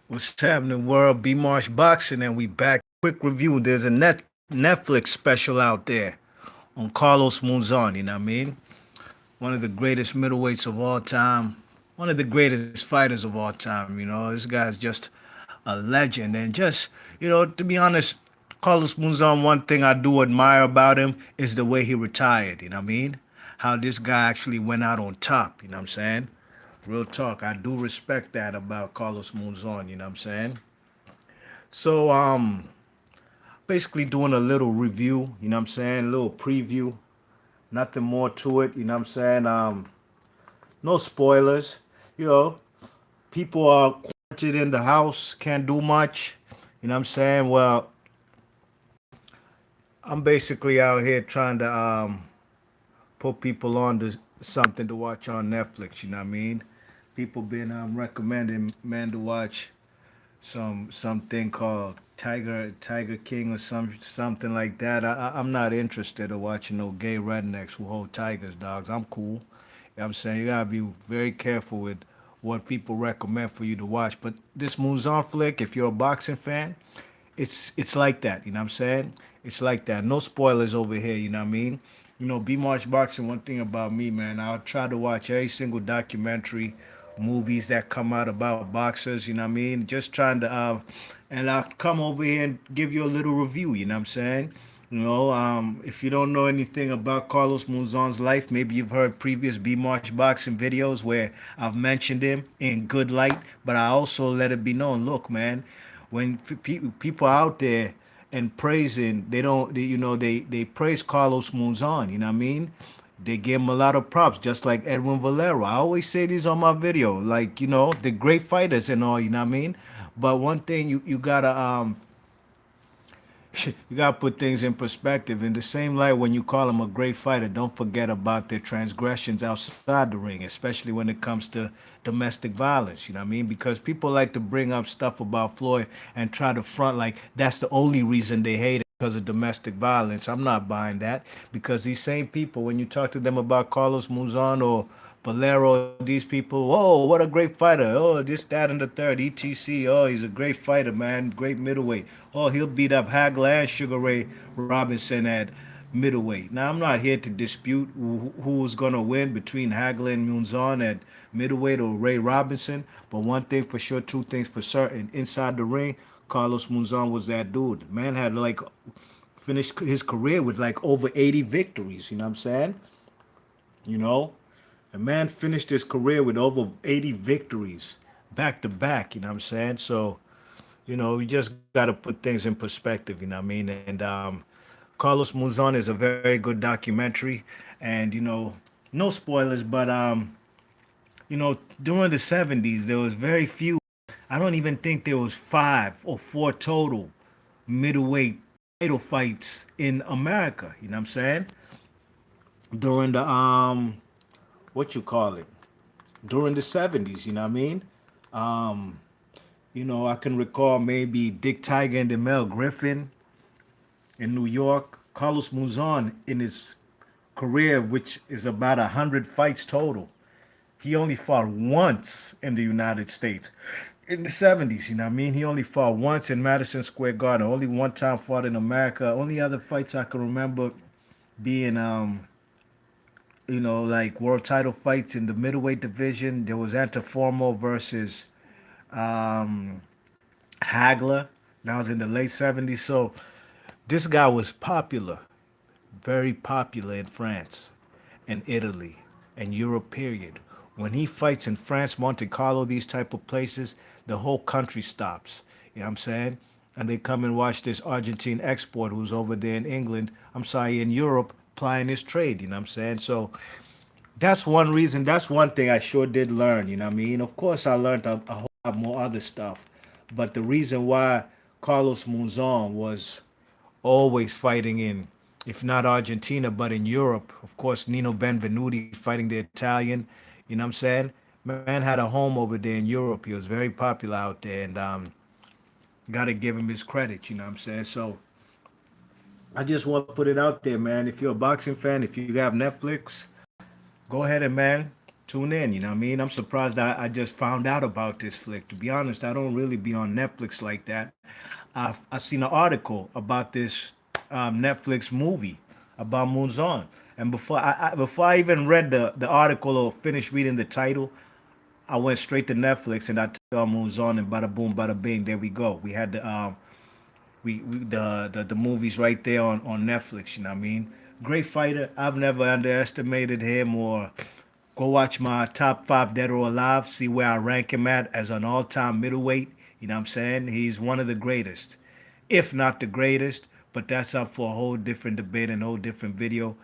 What's happening, world? B Marsh Boxing, and we back. Quick review. There's a Netflix special out there on Carlos Monzon. You know what I mean? One of the greatest middleweights of all time. One of the greatest fighters of all time. You know, this guy's just a legend. And just, to be honest, Carlos Monzon. One thing I do admire about him is the way he retired. You know what I mean? How this guy actually went out on top. You know what I'm saying? Real talk. I do respect that about Carlos Monzon. You know what I'm saying? So basically doing a little review, you know what I'm saying? A little preview. Nothing more to it, you know what I'm saying? No spoilers. You know, people are quarantined in the house, can't do much. You know what I'm saying? Well, I'm basically out here trying to put people on to something to watch on Netflix, you know what I mean? People been recommending man to watch something called Tiger King or something like that. I'm not interested in watching no gay rednecks who hold tigers, dogs. I'm cool. You know what I'm saying? You gotta be very careful with what people recommend for you to watch. But this Muzan flick, if you're a boxing fan, it's like that. You know what I'm saying? It's like that. No spoilers over here. You know what I mean? B March Boxing. One thing about me, man, I'll try to watch every single documentary, movies that come out about boxers. You know what I mean? Just trying to, and I'll come over here and give you a little review. You know what I'm saying? If you don't know anything about Carlos Monzon's life, maybe you've heard previous B March Boxing videos where I've mentioned him in good light, but I also let it be known, look, man, when people out there and praising, they don't, they praise Carlos Monzon, you know what I mean? They give him a lot of props, just like Edwin Valero. I always say these on my video, like, the great fighters and all, you know what I mean? But one thing you gotta you gotta put things in perspective. In the same light, when you call him a great fighter, don't forget about their transgressions outside the ring, especially when it comes to domestic violence. You know what I mean? Because people like to bring up stuff about Floyd and try to front like that's the only reason they hate it because of domestic violence. I'm not buying that because these same people, when you talk to them about Carlos Muzan or Valero, these people, oh, what a great fighter. Oh, this, that, and the third. ETC. Oh, he's a great fighter, man. Great middleweight. Oh, he'll beat up Hagler and Sugar Ray Robinson at middleweight. Now, I'm not here to dispute who's going to win between Hagler and Munzon at middleweight or Ray Robinson. But one thing for sure, two things for certain. Inside the ring, Carlos Munzon was that dude. Man had like finished his career with like over 80 victories. You know what I'm saying? You know, the man finished his career with over 80 victories back to back, you know what I'm saying? So, we just got to put things in perspective, you know what I mean? And Carlos Muzon is a very good documentary. And, no spoilers, but, during the 70s, there was very few. I don't even think there was 5 or 4 total middleweight title fights in America, you know what I'm saying? During the what you call it, during the 70s, you know what I mean? Um, I can recall maybe Dick Tiger and the Mel Griffin in New York, Carlos Muzon in his career, which is about 100 fights total. He only fought once in the United States. In the 70s, you know what I mean? He only fought once in Madison Square Garden. Only one time fought in America. Only other fights I can remember being like world title fights in the middleweight division. There was Antiformo versus um, Hagler. That was in the late 70s. So this guy was popular, very popular in France and Italy and Europe, period. When he fights in France, Monte Carlo, these type of places, the whole country stops. You know what I'm saying? And they come and watch this Argentine export who's over there in England, I'm sorry, in Europe, plying his trade. You know what I'm saying? So that's one reason. That's one thing I sure did learn. You know what I mean? Of course, I learned a whole lot more other stuff. But the reason why Carlos Monzon was always fighting in, if not Argentina, but in Europe, of course, Nino Benvenuti fighting the Italian. You know what I'm saying? Man had a home over there in Europe. He was very popular out there, and got to give him his credit. You know what I'm saying? So I just want to put it out there, man. If you're a boxing fan, if you have Netflix, go ahead and man. tune in. You know what I mean? I'm surprised I just found out about this flick. To be honest, I don't really be on Netflix like that. I seen an article about this Netflix movie about Monzon, and before I even read the article or finished reading the title, I went straight to Netflix and I turned on Monzon, and bada boom, bada bing, there we go. We had the movies right there on Netflix. You know what I mean? Great fighter. I've never underestimated him. Or go watch my top five dead or alive. See where I rank him at as an all-time middleweight. You know what I'm saying? He's one of the greatest, if not the greatest. But that's up for a whole different debate and a whole different video.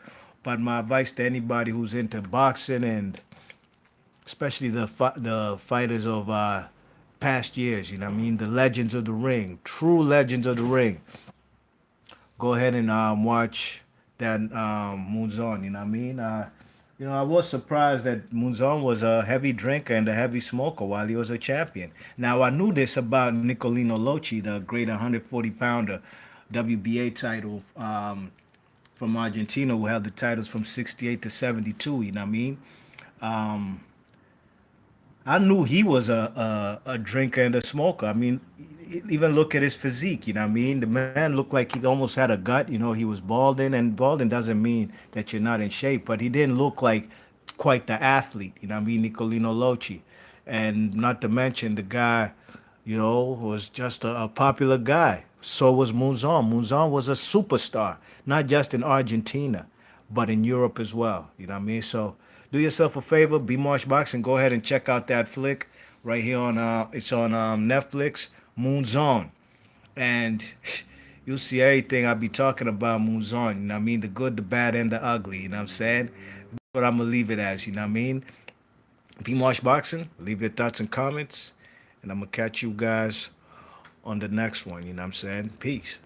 But my advice to anybody who's into boxing, and especially the fighters of past years, you know what I mean? The legends of the ring, true legends of the ring. Go ahead and watch that Monzon, you know what I mean? I was surprised that Monzon was a heavy drinker and a heavy smoker while he was a champion. Now, I knew this about Nicolino Loci, the great 140-pounder WBA title from Argentina, who held the titles from 68 to 72, you know what I mean? Um, I knew he was a drinker and a smoker. I mean, even look at his physique. You know what I mean? The man looked like he almost had a gut. You know, he was balding, and balding doesn't mean that you're not in shape, but he didn't look like quite the athlete. You know what I mean? Nicolino Loci, and not to mention the guy, was just a popular guy. So was Monzon. Monzon was a superstar, not just in Argentina, but in Europe as well. You know what I mean? So do yourself a favor, be Marsh Boxing. Go ahead and check out that flick right here on it's on Netflix, Monzon, and you'll see everything I be talking about Monzon. You know what I mean? The good, the bad, and the ugly. You know what I'm saying? That's what I'm gonna leave it as. You know what I mean? Be Marsh Boxing. Leave your thoughts and comments, and I'm gonna catch you guys on the next one. You know what I'm saying? Peace.